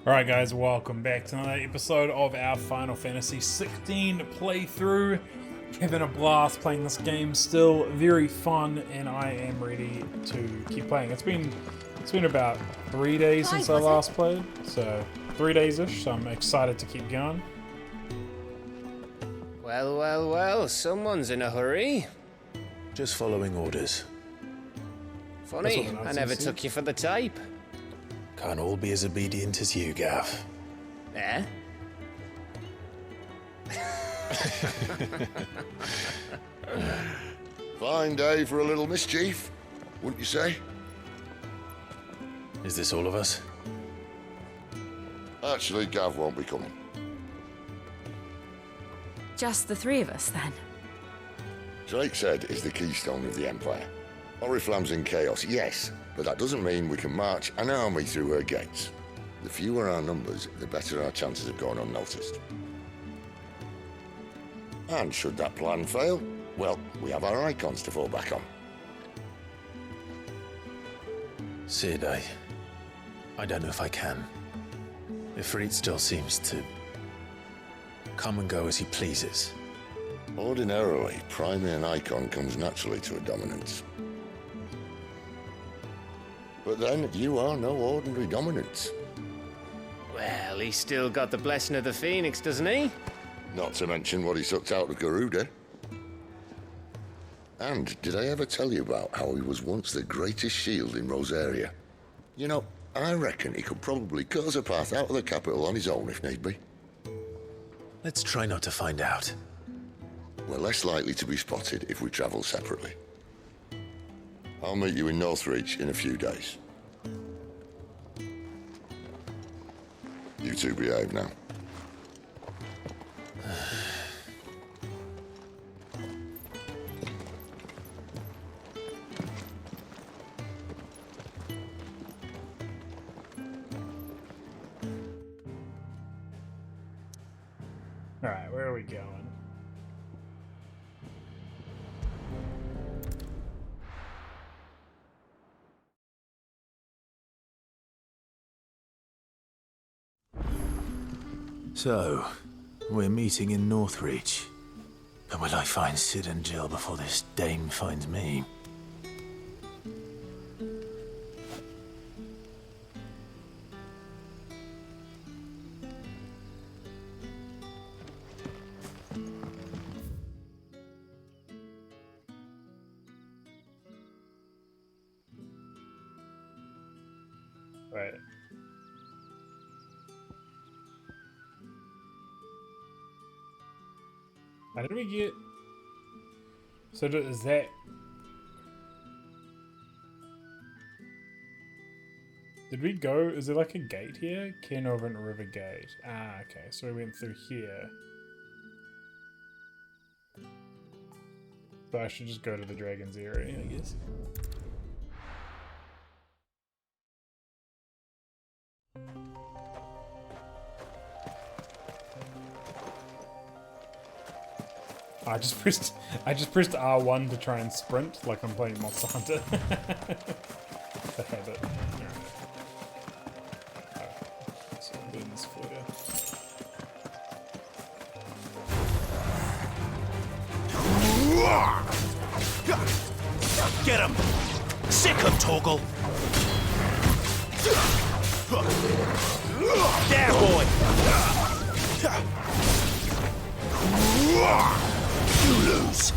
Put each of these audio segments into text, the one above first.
Alright guys, welcome back to another episode of our Final Fantasy XVI playthrough. Having a blast playing this game, still very fun, and I am ready to keep playing. It's been about 3 days since I last played, so 3 days-ish, so I'm excited to keep going. Well, someone's in a hurry. Just following orders. Funny, I never took you for the type. Can't all be as obedient as you, Gav. Eh? Fine day for a little mischief, wouldn't you say? Is this all of us? Actually, Gav won't be coming. Just the three of us, then? Drake said is the keystone of the Empire. Oriflamme's in chaos, yes, but that doesn't mean we can march an army through her gates. The fewer our numbers, the better our chances of going unnoticed. And should that plan fail, well, we have our icons to fall back on. Sid, I don't know if I can. Ifrit still seems to come and go as he pleases. Ordinarily, priming an icon comes naturally to a dominance. But then, you are no ordinary dominance. Well, he's still got the blessing of the Phoenix, doesn't he? Not to mention what he sucked out of Garuda. And did I ever tell you about how he was once the greatest shield in Rosaria? You know, I reckon he could probably cut us a path out of the capital on his own if need be. Let's try not to find out. We're less likely to be spotted if we travel separately. I'll meet you in Northreach in a few days. You two behave now. Alright, where are we going? So, we're meeting in Northreach. But will I find Sid and Jill before this dame finds me? Right. How did we get... So is that... Did we go... Is there like a gate here? Cairnarvon River Gate. Ah, okay. So we went through here. So I should just go to the Dragon's Area, I guess. I just pressed R1 to try and sprint like I'm playing Monster Hunter. The habit. Alright. So I'm doing this footer. Get him! Sick him, Torgal! There, boy! You lose!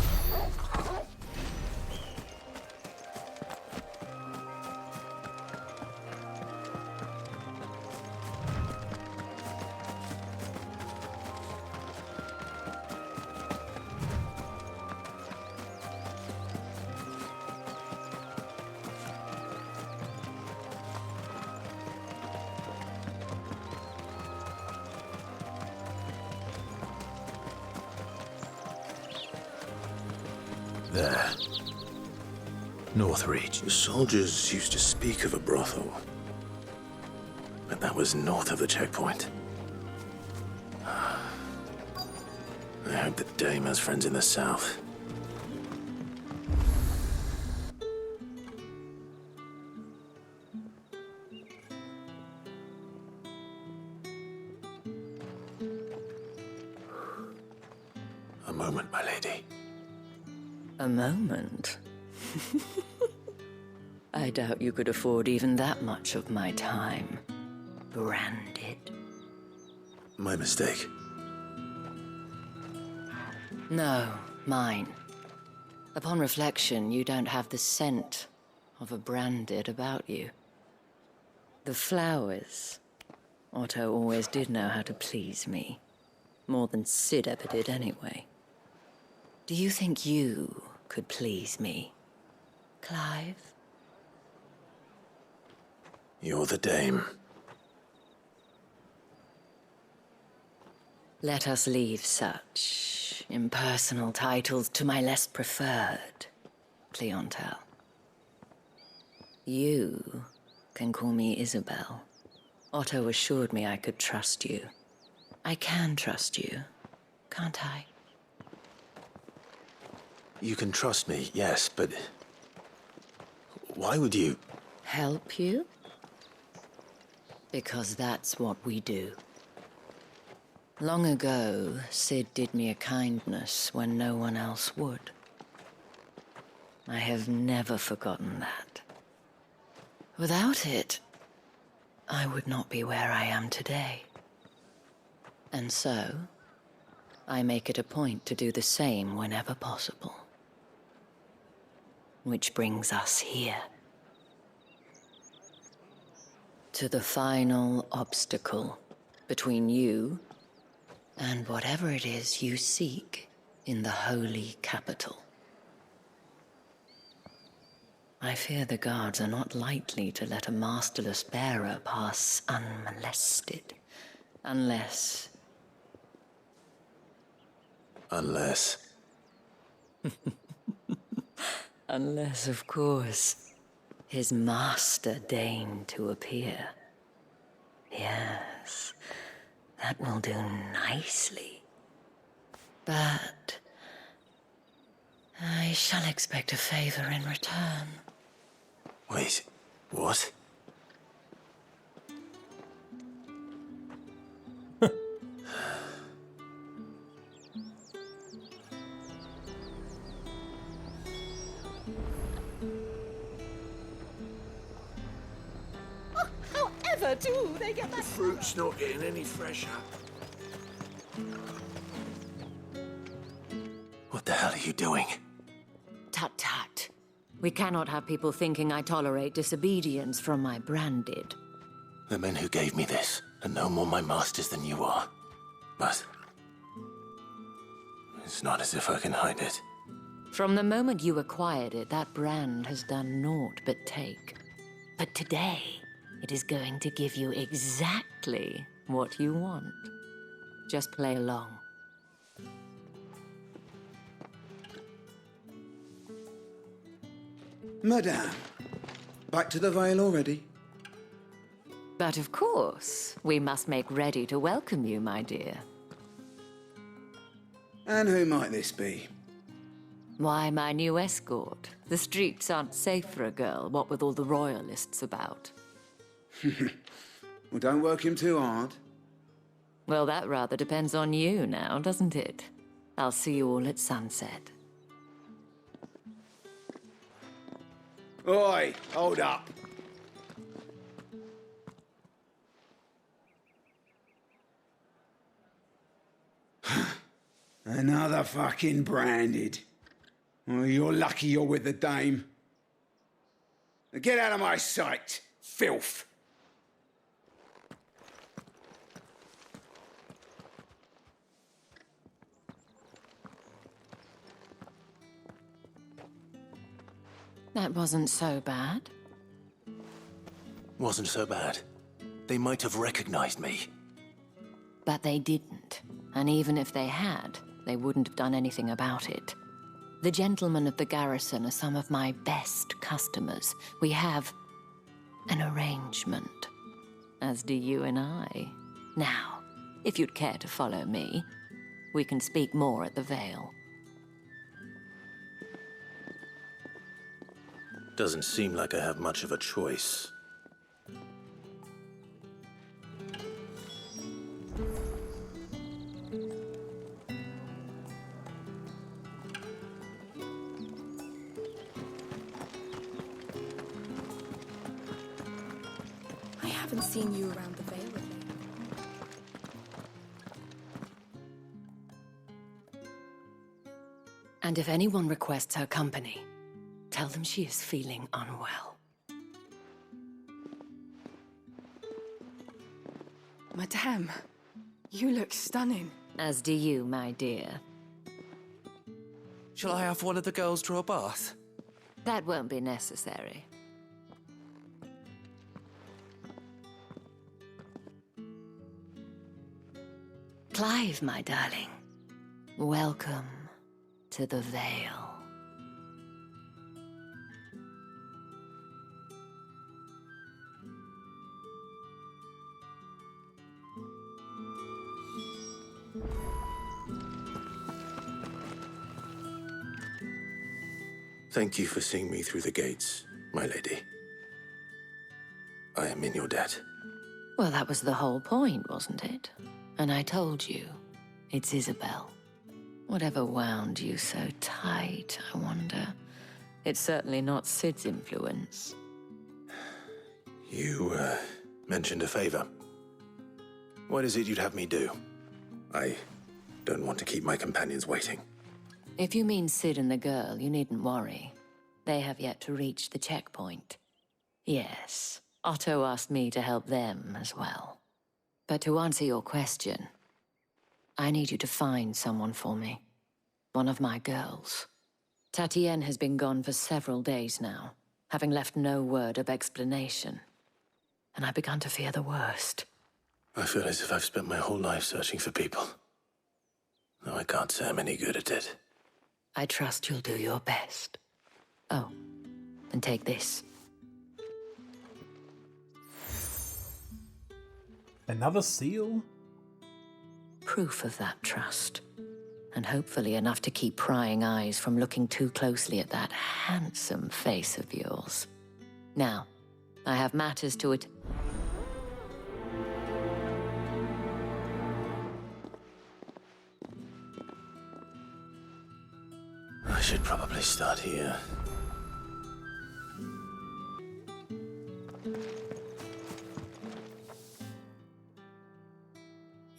There. Northreach. The soldiers used to speak of a brothel, But that was north of the checkpoint. I hope the dame has friends in the south. moment, my lady. A moment? I doubt you could afford even that much of my time. Branded. My mistake. No, mine. Upon reflection, you don't have the scent of a branded about you. The flowers. Otto always did know how to please me. More than Sid ever did anyway. Do you think you could please me, Clive? You're the dame. Let us leave such impersonal titles to my less preferred clientele. You can call me Isabel. Otto assured me I could trust you. I can trust you, can't I? You can trust me, yes, but... why would you... Help you? Because that's what we do. Long ago, Sid did me a kindness when no one else would. I have never forgotten that. Without it, I would not be where I am today. And so, I make it a point to do the same whenever possible. Which brings us here. To the final obstacle between you and whatever it is you seek in the holy capital. I fear the guards are not likely to let a masterless bearer pass unmolested, unless... Unless... Unless, of course, his master deigned to appear. Yes, that will do nicely. But I shall expect a favor in return. Wait, what? However do they get that? Fruit's not getting any fresher. What the hell are you doing? Tut-tut. We cannot have people thinking I tolerate disobedience from my branded. The men who gave me this are no more my masters than you are. But... it's not as if I can hide it. From the moment you acquired it, that brand has done naught but take. But today, it is going to give you exactly what you want. Just play along. Madame, back to the Vale already? But of course, we must make ready to welcome you, my dear. And who might this be? Why, my new escort. The streets aren't safe for a girl, what with all the royalists about. Well, don't work him too hard. Well, that rather depends on you now, doesn't it? I'll see you all at sunset. Oi, hold up. Another fucking branded. Well, you're lucky you're with the dame. Now get out of my sight, filth. That wasn't so bad. Wasn't so bad. They might have recognized me. But they didn't. And even if they had, they wouldn't have done anything about it. The gentlemen of the garrison are some of my best customers. We have an arrangement, as do you and I. Now, if you'd care to follow me, we can speak more at the Vale. Doesn't seem like I have much of a choice. Haven't seen you around the Vale lately. And if anyone requests her company, tell them she is feeling unwell. Madame, you look stunning. As do you, my dear. Shall I have one of the girls draw a bath? That won't be necessary. Clive, my darling. Welcome to the Vale. Thank you for seeing me through the gates, my lady. I am in your debt. Well, that was the whole point, wasn't it? And I told you, it's Isabel. Whatever wound you so tight, I wonder. It's certainly not Sid's influence. You, mentioned a favor. What is it you'd have me do? I don't want to keep my companions waiting. If you mean Sid and the girl, you needn't worry. They have yet to reach the checkpoint. Yes, Otto asked me to help them as well. But to answer your question, I need you to find someone for me. One of my girls. Tatienne has been gone for several days now, having left no word of explanation. And I've begun to fear the worst. I feel as if I've spent my whole life searching for people. No, I can't say I'm any good at it. I trust you'll do your best. Oh, and take this. Another seal? Proof of that trust. And hopefully enough to keep prying eyes from looking too closely at that handsome face of yours. Now, I have matters to it. I should probably start here.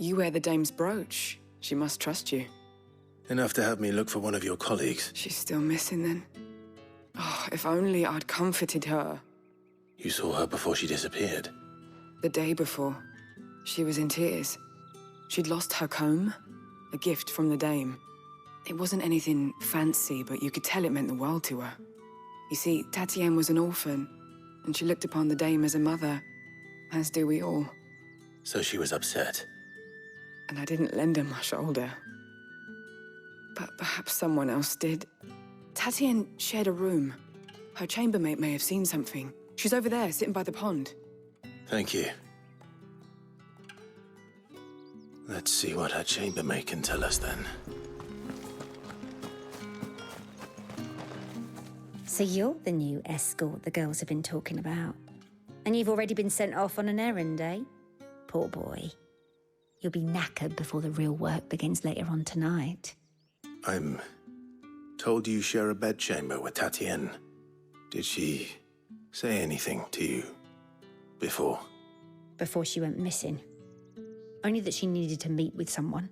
You wear the dame's brooch. She must trust you. Enough to have me look for one of your colleagues. She's still missing then. Oh, if only I'd comforted her. You saw her before she disappeared. The day before, she was in tears. She'd lost her comb, a gift from the dame. It wasn't anything fancy, but you could tell it meant the world to her. You see, Tatienne was an orphan, and she looked upon the dame as a mother, as do we all. So she was upset. And I didn't lend her my shoulder. But perhaps someone else did. Tatienne shared a room. Her chambermaid may have seen something. She's over there, sitting by the pond. Thank you. Let's see what her chambermaid can tell us then. So you're the new escort the girls have been talking about. And you've already been sent off on an errand, eh? Poor boy. You'll be knackered before the real work begins later on tonight. I'm told you share a bedchamber with Tatienne. Did she say anything to you before? Before she went missing. Only that she needed to meet with someone.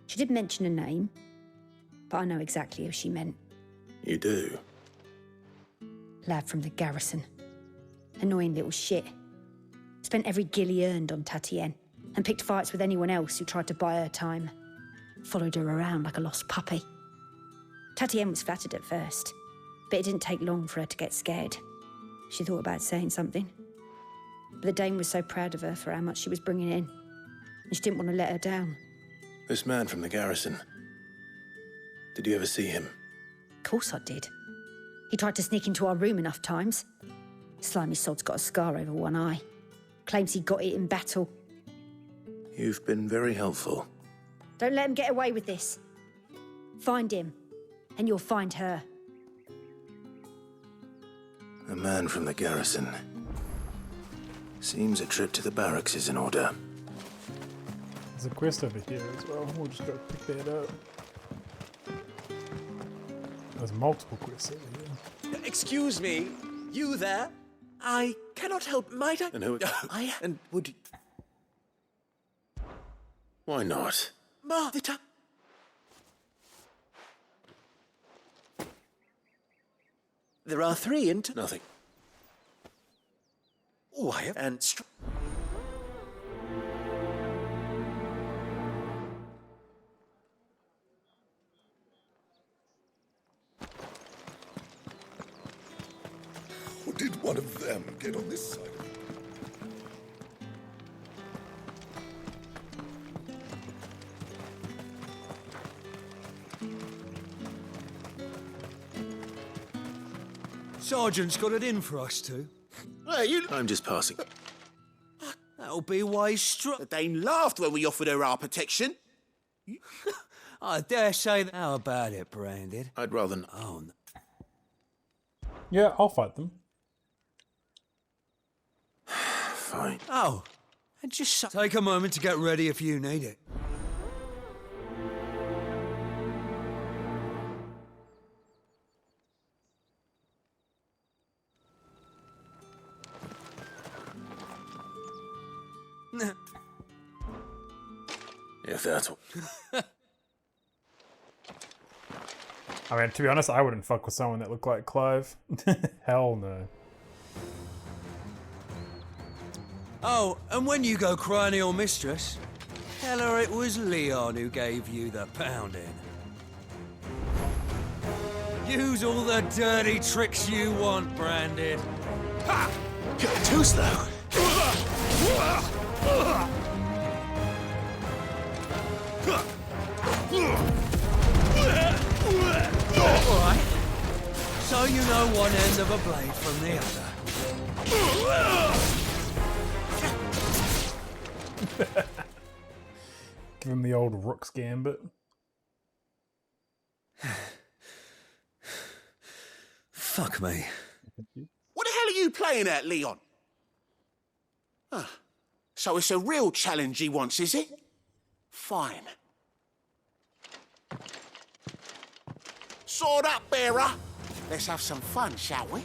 She did mention a name, but I know exactly who she meant. You do? Lad from the garrison. Annoying little shit. Spent every guil he earned on Tatienne and picked fights with anyone else who tried to buy her time. Followed her around like a lost puppy. Tatienne was flattered at first, but it didn't take long for her to get scared. She thought about saying something. But the dame was so proud of her for how much she was bringing in, and she didn't want to let her down. This man from the garrison. Did you ever see him? Of course I did. He tried to sneak into our room enough times. Slimy sod's got a scar over one eye. Claims he got it in battle. You've been very helpful. Don't let him get away with this. Find him, and you'll find her. A man from the garrison. Seems a trip to the barracks is in order. There's a quest over here as well. We'll just go pick that up. There's multiple quests over here. Excuse me, you there? I cannot help, might I? And who? And would... Why not? Martha... There are three, and... Nothing. Why, and... Or did one of them get on this side of it? Sergeant's got it in for us two. Hey, I'm just passing. That'll be why he's struck. The Dane laughed when we offered her our protection. I dare say that. How about it, Branded? I'd rather not. Oh, no. Yeah, I'll fight them. Fine. Oh, and just take a moment to get ready if you need it. If that's what... I mean, to be honest, I wouldn't fuck with someone that looked like Clive. Hell no. Oh, and when you go crying to your mistress, tell her it was Leon who gave you the pounding. Use all the dirty tricks you want, Branded. Ha! Too slow. Alright. So you know one end of a blade from the other. Give him the old Rook's Gambit. Fuck me. What the hell are you playing at, Leon? So it's a real challenge he wants, is it? Fine. Sword up, bearer. Let's have some fun, shall we?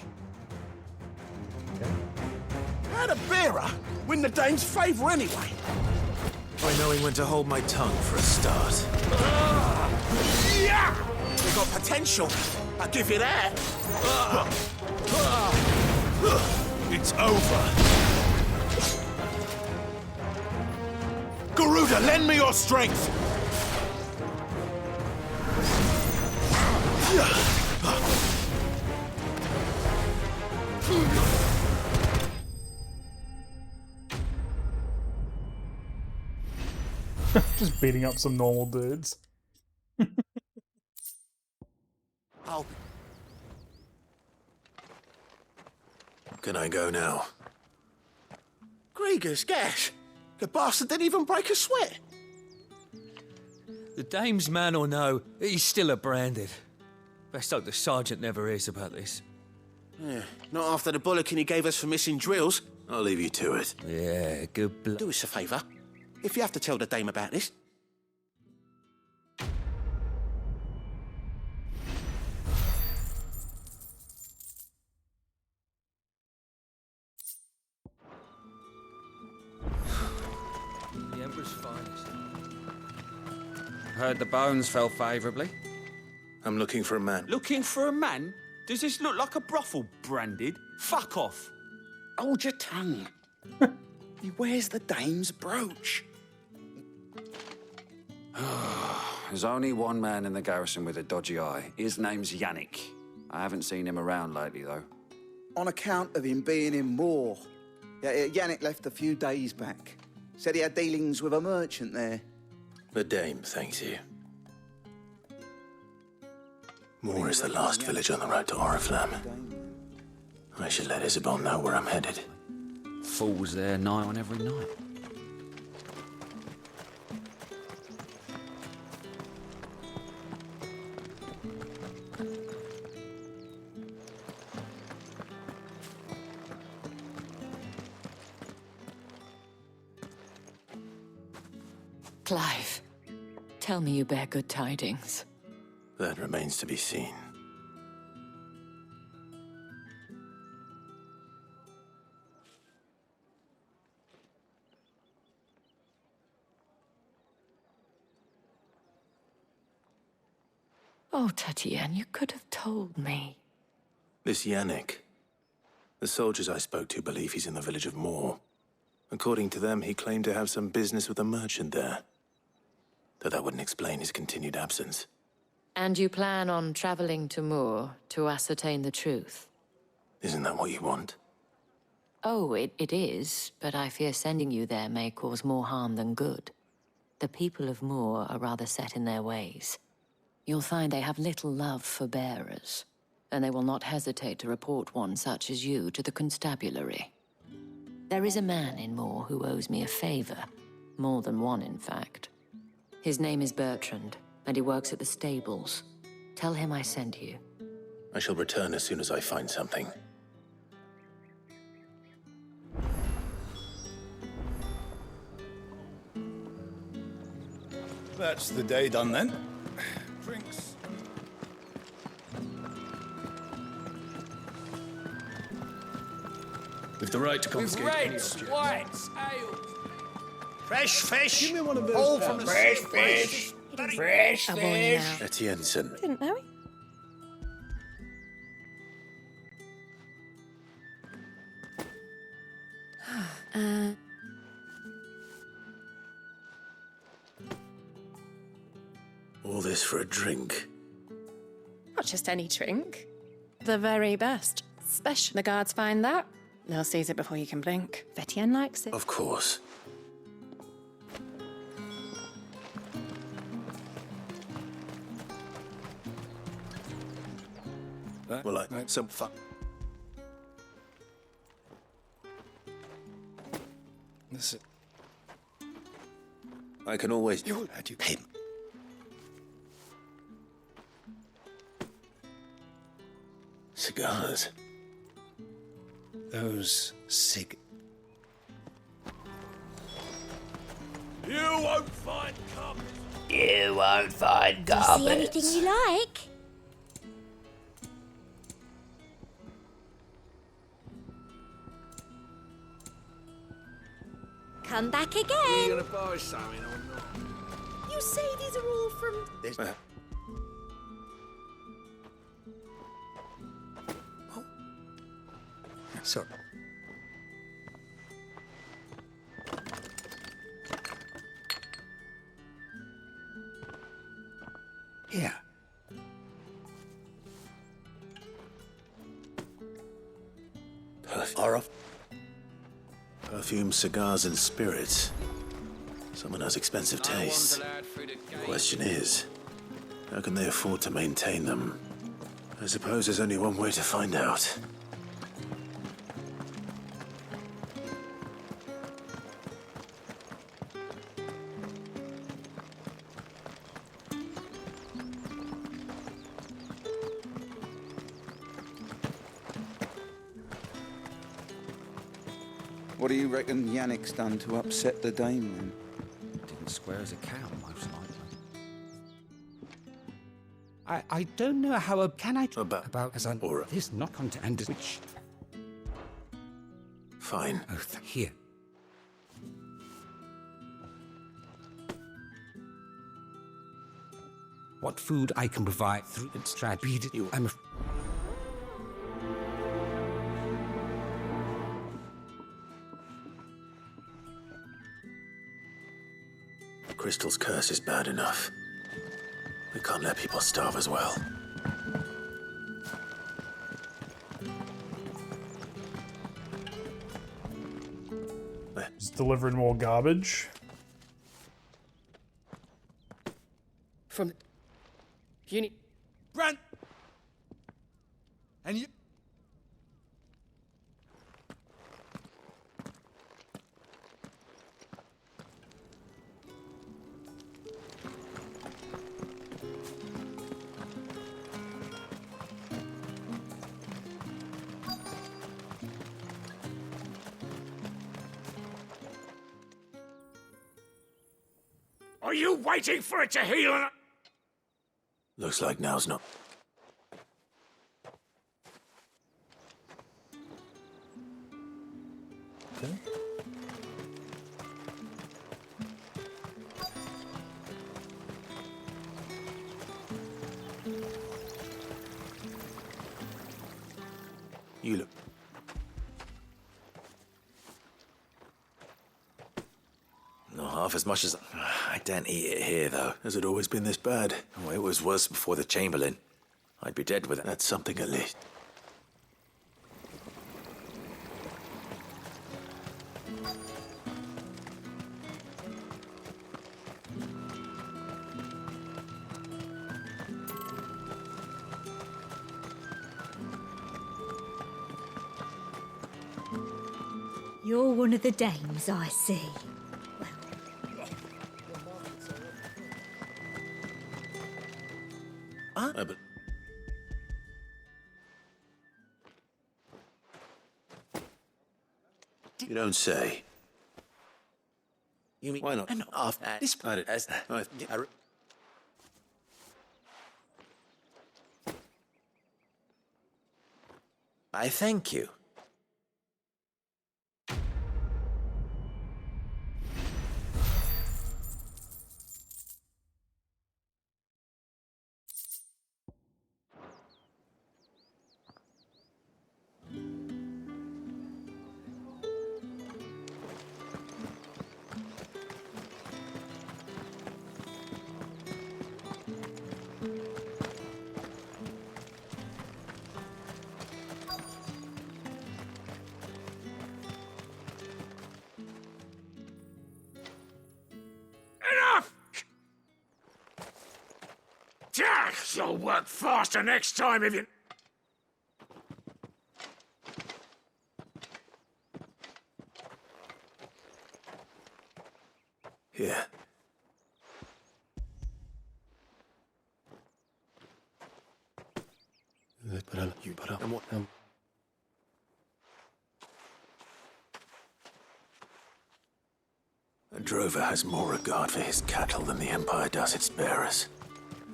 How'd a bearer win the Dane's favour anyway? By knowing when to hold my tongue for a start. Yeah! We got potential. I'll give you that. It's over. Garuda, lend me your strength. Just beating up some normal dudes. Oh. Can I go now? Grieger's gas. The bastard didn't even break a sweat. The dame's man or no, he's still a Branded. Best hope the sergeant never hears about this. Yeah, not after the bollocking he gave us for missing drills. I'll leave you to it. Yeah, good blood. Do us a favour. If you have to tell the dame about this. The Emperor's finest. Heard the bones fell favourably. I'm looking for a man. Looking for a man? Does this look like a brothel, Branded? Fuck off. Hold your tongue. He wears the dame's brooch. There's only one man in the garrison with a dodgy eye. His name's Yannick. I haven't seen him around lately, though. On account of him being in war. Yeah, Yannick left a few days back. Said he had dealings with a merchant there. The dame thanks you. Moor is the last village on the road to Oriflamme. I should let Isabel know where I'm headed. Fools there nigh on every night. Clive, tell me you bear good tidings. That remains to be seen. Oh, Tatienne, you could have told me. This Yannick. The soldiers I spoke to believe he's in the village of Moor. According to them, he claimed to have some business with a merchant there. Though that wouldn't explain his continued absence. And you plan on traveling to Moor to ascertain the truth? Isn't that what you want? Oh, it is, but I fear sending you there may cause more harm than good. The people of Moor are rather set in their ways. You'll find they have little love for bearers, and they will not hesitate to report one such as you to the constabulary. There is a man in Moor who owes me a favor. More than one, in fact. His name is Bertrand, and he works at the stables. Tell him I sent you. I shall return as soon as I find something. That's the day done then. Drinks. With the right to With confiscate reds, whites, ales. Fresh fish. Give me one of those. All from the fresh fish. Fresh fish. Etienneson. Didn't know it. All this for a drink. Not just any drink. The very best. Special. The guards find that. They'll seize it before you can blink. Etienne likes it. Of course. Well, some fun. Listen. I can always. You'll had you him. Cigars. Those You won't find garbage. You won't find Do you see anything you like? Come back again. Are you gonna buy something or not? You say these are all from... There's Sorry. Here. Perfume, cigars, and spirits. Someone has expensive taste. The question is, how can they afford to maintain them? I suppose there's only one way to find out. What do you reckon Yannick's done to upset the dame, then? Didn't square as a cow, most likely. I don't know how can I about as an Aura. This not content which Fine. Here. What food I can provide through its strategy? I'm Crystal's curse is bad enough. We can't let people starve as well. Just delivering more garbage. From... You need... Brant! And you... Are you waiting for it to heal? Looks like now's not. Okay. half as much as... I daren't eat it here, though. Has it always been this bad? Oh, it was worse before the Chamberlain. I'd be dead with it. That's something at least. You're one of the dames, I see. But... You don't say. You mean... Why not? And after this part, I thank you. You'll work faster next time if you... Here. You put up. And what? A drover has more regard for his cattle than the Empire does its bearers.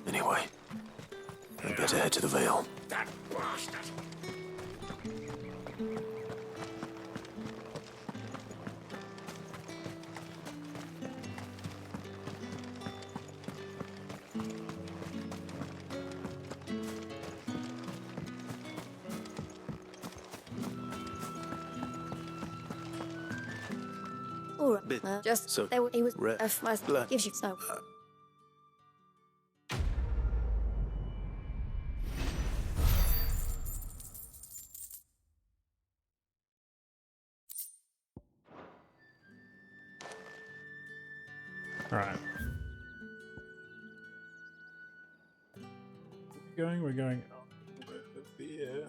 Anyway, I'd better head to the Vale. That bastard! All right. Just so he was blood. gives you so. Alright. We're going over there.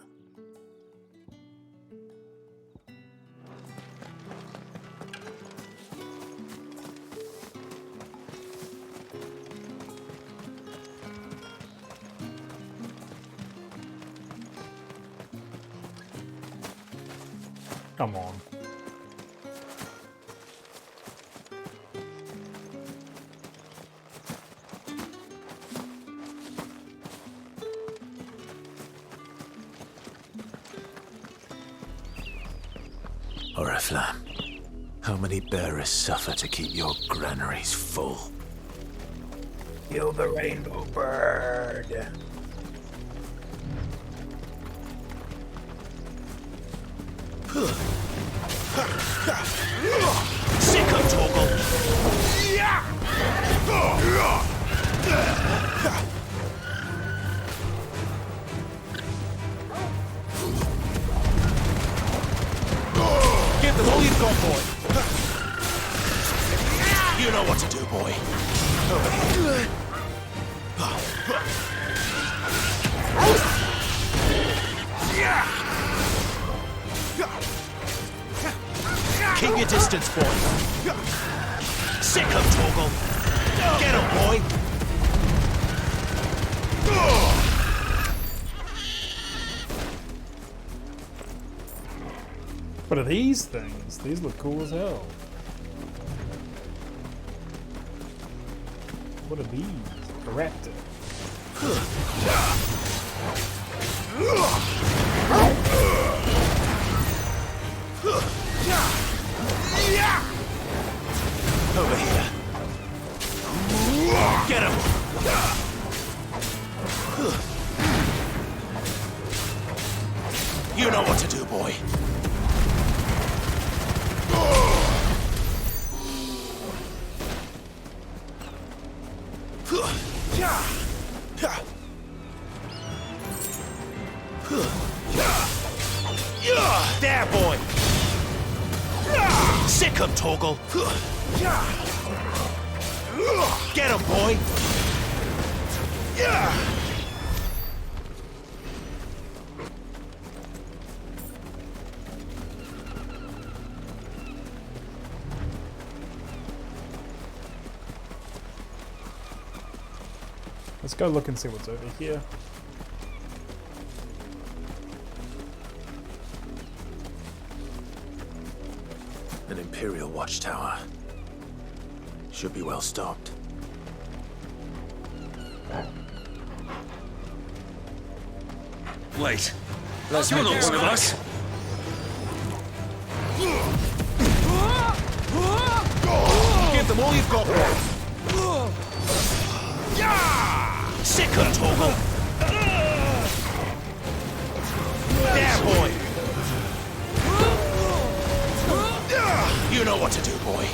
Come on. Oriflamme, how many bearers suffer to keep your granaries full? Kill the rainbow bird. Sick of Torgal! Give them all you've got, boy! You know what to do, boy. Over here. Keep your distance, boy. Sick of Torgal. Get him, boy. What are these things? These look cool as hell. What are these? A raptor. Over here. Get him. You know what to do, boy. him, Torgal! Get him, boy! Let's go look and see what's over here. An Imperial watchtower. Should be well stocked. Wait. You're not one of us. Give them all you've got, boy! Sick him, Torgal! There, boy! You know what to do, boy.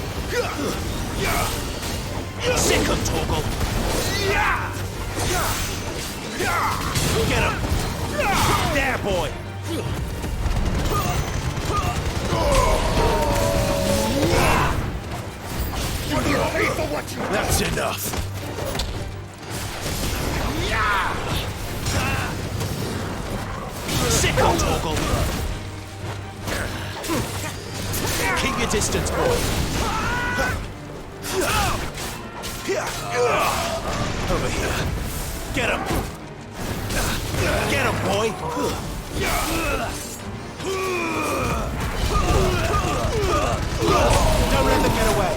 Sick him, Torgal! Get him! There, boy! That's enough! Sick him, Torgal! Keep your distance, boy! Over here. Get him! Get him, boy! Don't let them get away!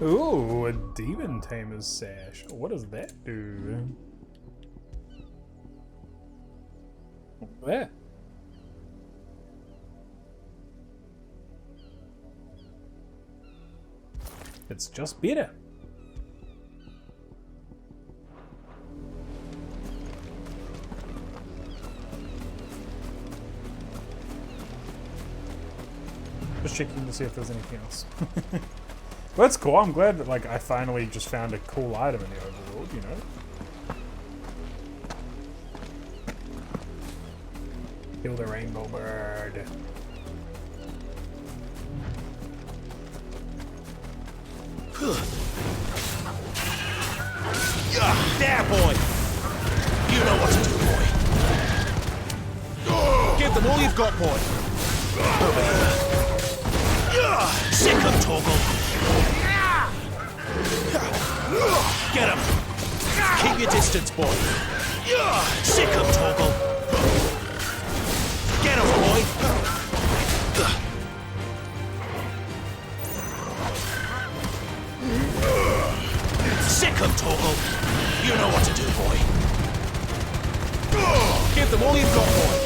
Ooh, a demon tamer's sash. What does that do? There. It's just better. Just checking to see if there's anything else. Well, that's cool. I'm glad that like I finally just found a cool item in the overworld, you know? Kill the rainbow bird. There, boy! You know what to do, boy. Give them all you've got, boy. Over here. Sick him, Torgal. Get him. Keep your distance, boy. Sick him, Torgal. Get him, boy. Sick him, Torgal. You know what to do, boy. Give them all you've got, boy.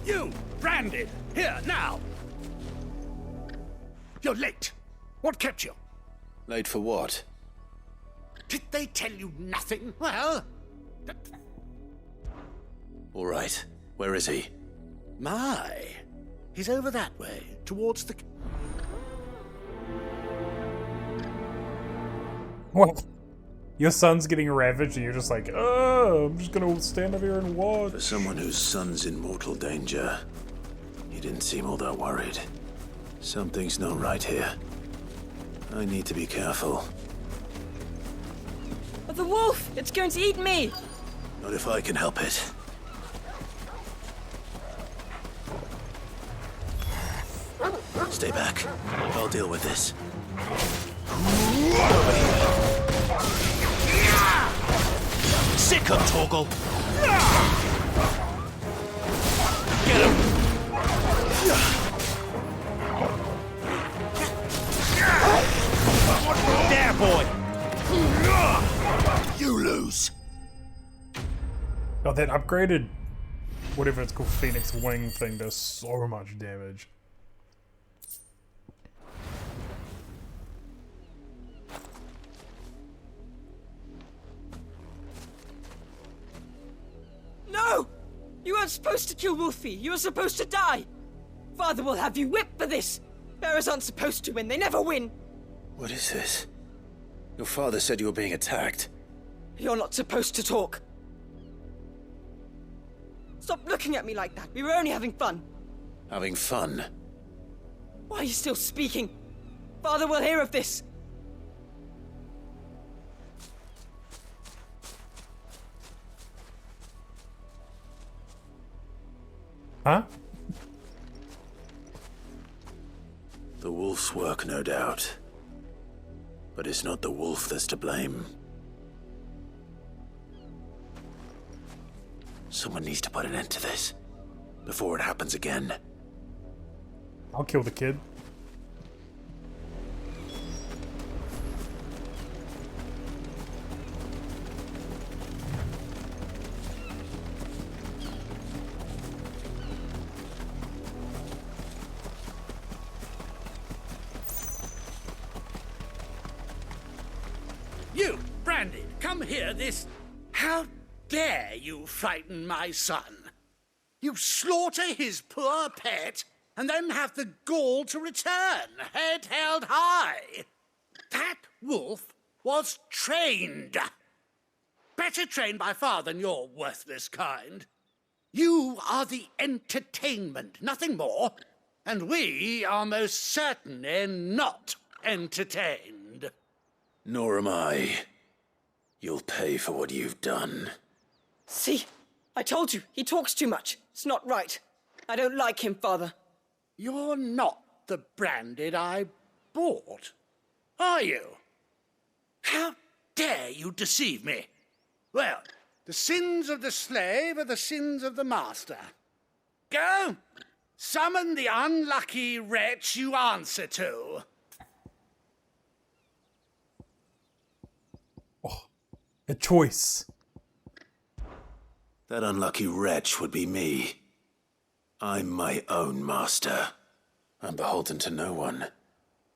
You, branded, here, now! You're late. What kept you? Late for what? Did they tell you nothing? Well... All right. Where is he? My. He's over that way, towards the... What? Your son's getting ravaged and you're just like, oh, I'm just gonna stand over here and watch. For someone whose son's in mortal danger, he didn't seem all that worried. Something's not right here. I need to be careful. The wolf! It's going to eat me! Not if I can help it. Stay back. I'll deal with this. Over here. Sick him, Torgal! Get him! There, boy! You lose. Oh, that upgraded whatever it's called Phoenix Wing thing does so much damage. No! You weren't supposed to kill Wolfie. You were supposed to die. Father will have you whipped for this. Bearers aren't supposed to win. They never win. What is this? Your father said you were being attacked. You're not supposed to talk. Stop looking at me like that. We were only having fun. Having fun? Why are you still speaking? Father will hear of this. Huh? The wolf's work, no doubt. But it's not the wolf that's to blame. Someone needs to put an end to this before it happens again. I'll kill the kid. You, Branded, come here this... How dare you frighten my son? You slaughter his poor pet, and then have the gall to return, head held high. That wolf was trained. Better trained by far than your worthless kind. You are the entertainment, nothing more. And we are most certainly not entertained. Nor am I. You'll pay for what you've done. See? I told you, he talks too much. It's not right. I don't like him, Father. You're not the Branded I bought, are you? How dare you deceive me? Well, the sins of the slave are the sins of the master. Go, summon the unlucky wretch you answer to. A choice. That unlucky wretch would be me. I'm my own master. I'm beholden to no one.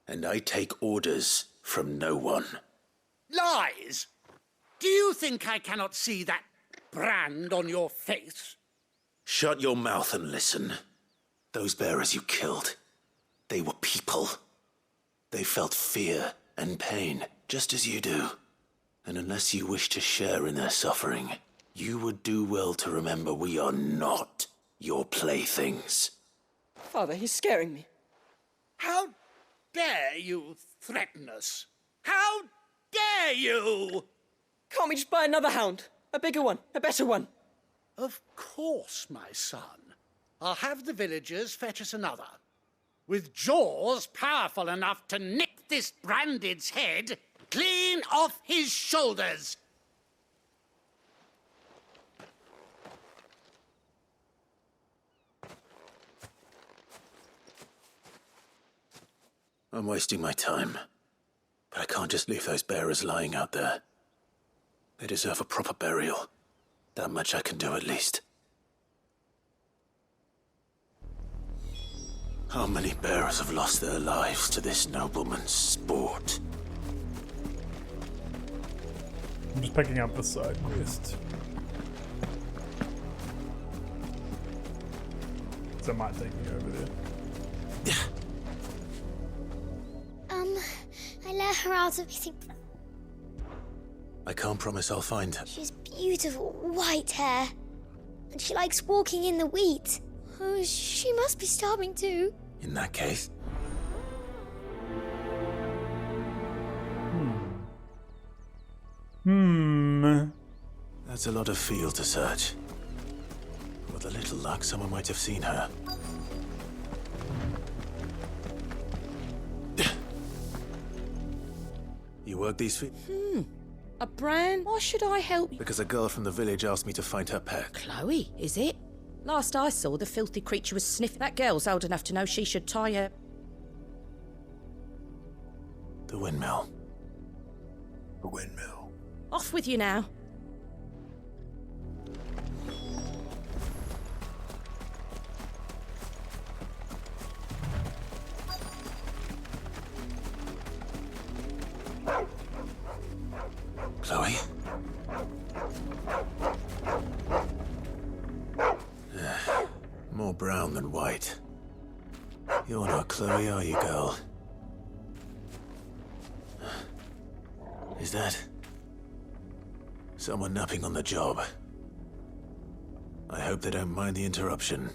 And I take orders from no one. Lies! Do you think I cannot see that brand on your face? Shut your mouth and listen. Those bearers you killed, they were people. They felt fear and pain, just as you do. And unless you wish to share in their suffering, you would do well to remember we are not your playthings. Father, he's scaring me. How dare you threaten us? How dare you? Can't we just buy another hound? A bigger one, a better one. Of course, my son. I'll have the villagers fetch us another. With jaws powerful enough to nick this Branded's head clean off his shoulders. I'm wasting my time. But I can't just leave those bearers lying out there. They deserve a proper burial. That much I can do at least. How many bearers have lost their lives to this nobleman's sport? I'm just picking up the side quest. So it might take me over there. I let her out of missing. I can't promise I'll find her. She has beautiful white hair. And she likes walking in the wheat. Oh, she must be starving too. In that case... That's a lot of field to search. With a little luck, someone might have seen her. You work these feet? A brand? Why should I help you? Because a girl from the village asked me to find her pet. Chloe, is it? Last I saw, the filthy creature was sniffing. That girl's old enough to know she should tie her. The windmill. The windmill. Off with you now. Chloe? More brown than white. You're not Chloe, are you, girl? Is that someone napping on the job? I hope they don't mind the interruption.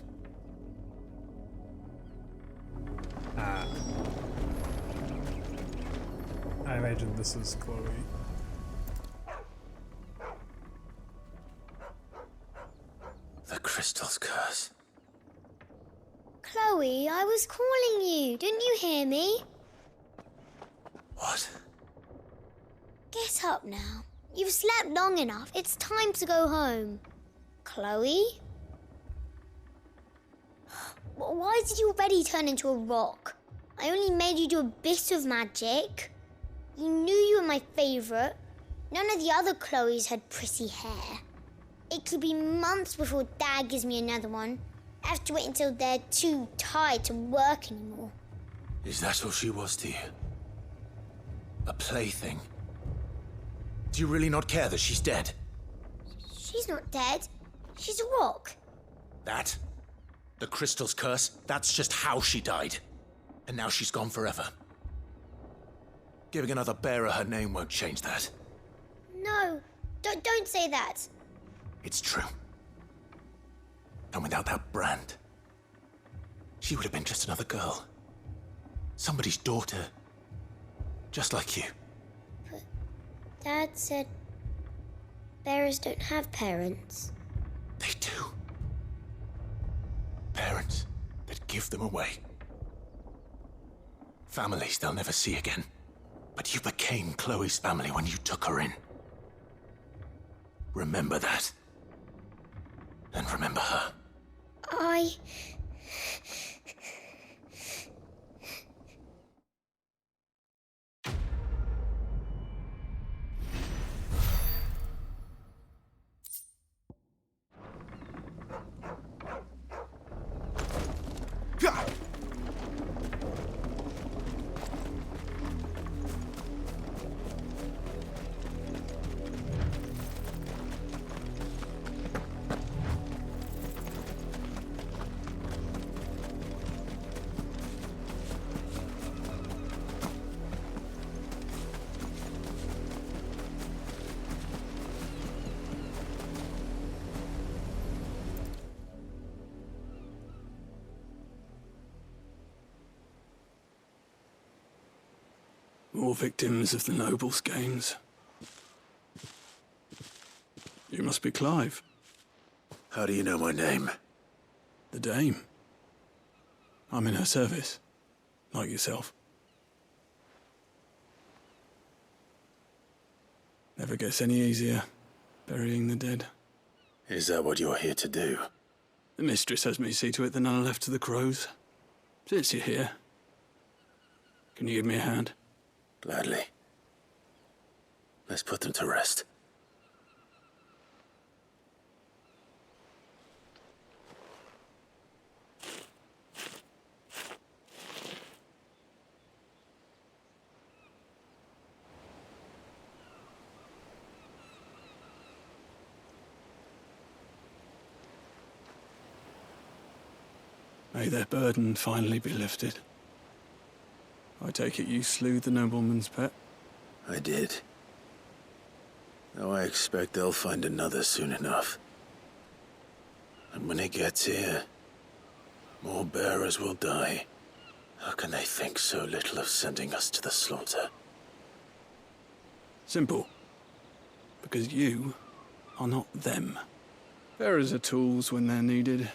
I imagine this is Chloe. The crystal's curse. Chloe, I was calling you. Didn't you hear me? What? Get up now. You've slept long enough. It's time to go home. Chloe? Why did you already turn into a rock? I only made you do a bit of magic. You knew you were my favourite. None of the other Chloes had pretty hair. It could be months before Dad gives me another one. I have to wait until they're too tired to work anymore. Is that all she was to you? A plaything? Do you really not care that she's dead? She's not dead. She's a rock. That? The crystal's curse? That's just how she died. And now she's gone forever. Giving another bearer her name won't change that. No, don't say that. It's true. And without that brand, she would have been just another girl. Somebody's daughter. Just like you. But Dad said bearers don't have parents. They do. Parents that give them away. Families they'll never see again. But you became Chloe's family when you took her in. Remember that. And remember her. More victims of the nobles' games. You must be Clive. How do you know my name? The Dame. I'm in her service, like yourself. Never gets any easier, burying the dead. Is that what you're here to do? The mistress has me see to it that none are left to the crows. Since you're here, can you give me a hand? Gladly. Let's put them to rest. May their burden finally be lifted. I take it you slew the nobleman's pet? I did. Now I expect they'll find another soon enough. And when it gets here, more bearers will die. How can they think so little of sending us to the slaughter? Simple. Because you are not them. Bearers are tools when they're needed,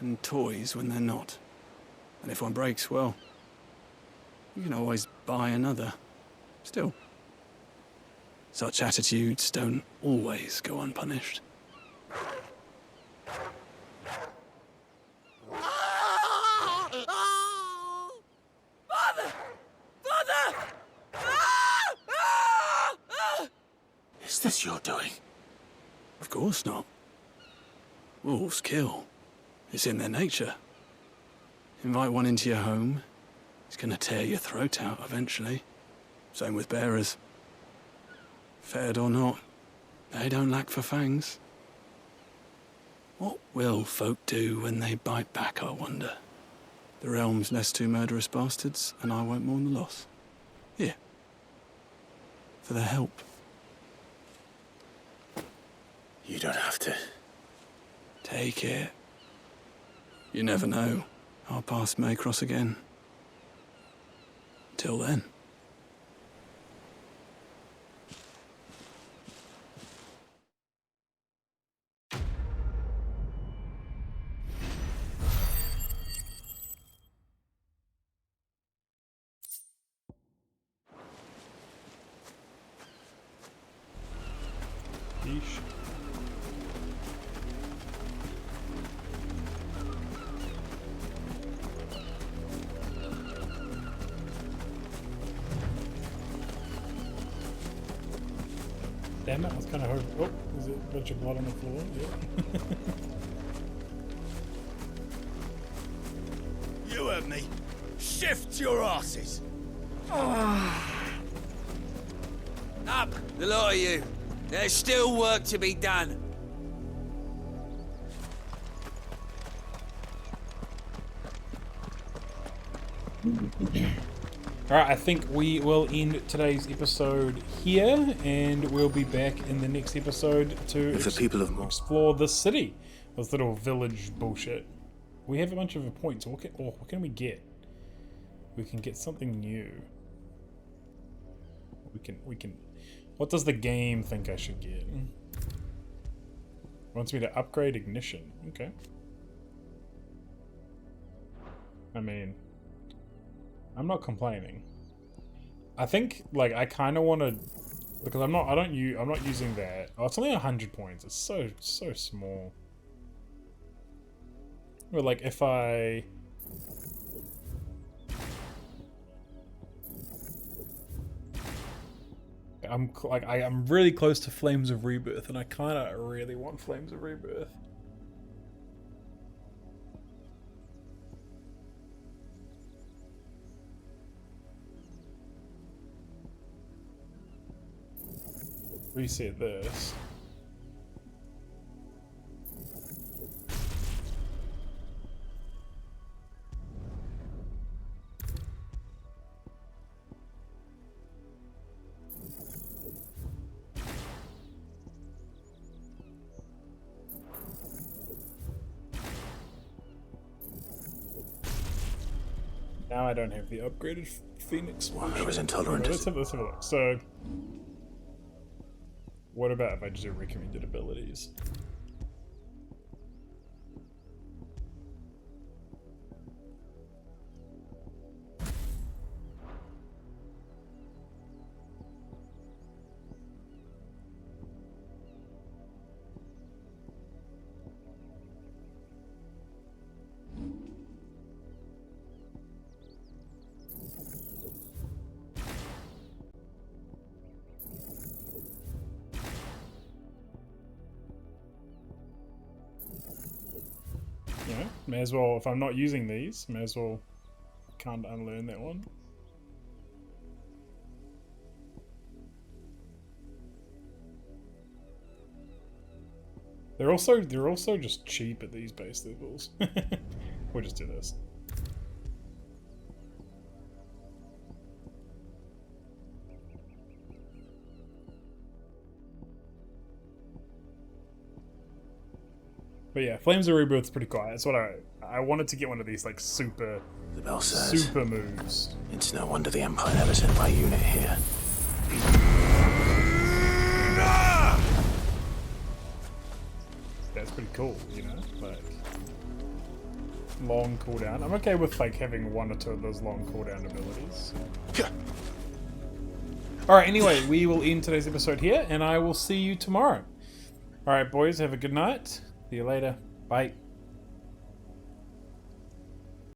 and toys when they're not. And if one breaks, well, you can always buy another. Still, such attitudes don't always go unpunished. this your doing? Of course not. Wolves kill. It's in their nature. Invite one into your home, it's gonna tear your throat out eventually. Same with bearers. Fed or not, they don't lack for fangs. What will folk do when they bite back, I wonder? The realm's less two murderous bastards, and I won't mourn the loss. Here. For their help. You don't have to. Take it. You never know. Our paths may cross again. Till then. Yeesh. Damn it, I was kind of hoping. Oh, is it a bunch of blood on the floor? Yeah. You heard me. Shift your asses. Up, the lot of you. There's still work to be done. Alright, I think we will end today's episode here, and we'll be back in the next episode to explore the city. This little village bullshit. We have a bunch of points. What can we get? We can get something new. We can. What does the game think I should get? Wants me to upgrade ignition. Okay. I mean, I'm not complaining. I think like I kind of want to, because I'm not using that. Oh, it's only 100 points. It's so small. Or like if I'm really close to Flames of Rebirth, and I kind of really want Flames of Rebirth. Reset this. Now I don't have the upgraded Phoenix one. I was intolerant. Let's have a look. So, what about if I just do recommended abilities? Yeah, may as well, if I'm not using these, may as well can't unlearn that one. They're also just cheap at these base levels. We'll just do this. But yeah, Flames of Rebirth's pretty cool. That's what I wanted to get one of these like super moves. It's no wonder the Empire never sent my unit here. That's pretty cool, you know, like long cooldown. I'm okay with like having one or two of those long cooldown abilities. Alright, anyway, we will end today's episode here, and I will see you tomorrow. Alright, boys, have a good night. See you later. Bye.